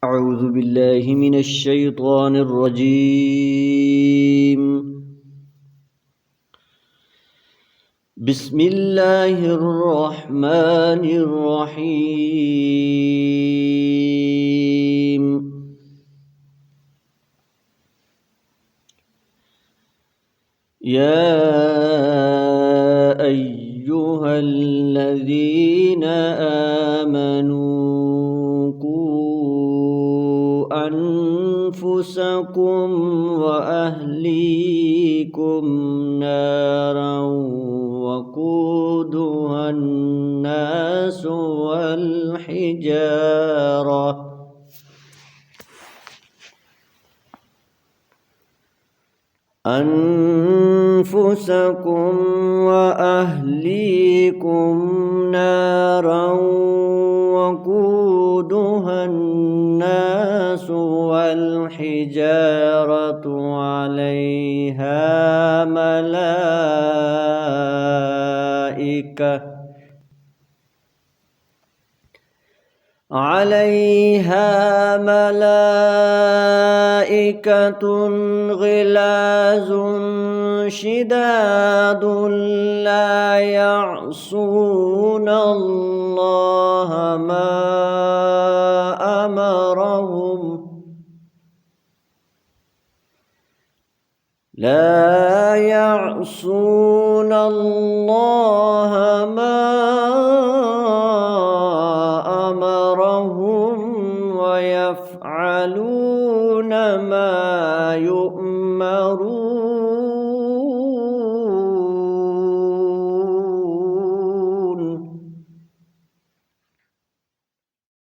أعوذ بالله من الشيطان الرجيم. بسم الله الرحمن الرحيم. يا أيها الذين آمنوا قوا أنفسكم وأهليكم نارا وقودها الناس والحجارة أنفسكم وأهليكم نارا وقودها الناس والحجارة عليها ملائكة غلاظ شداد لا يعصون الله ما أمرهم ويفعلون ما يؤمرون.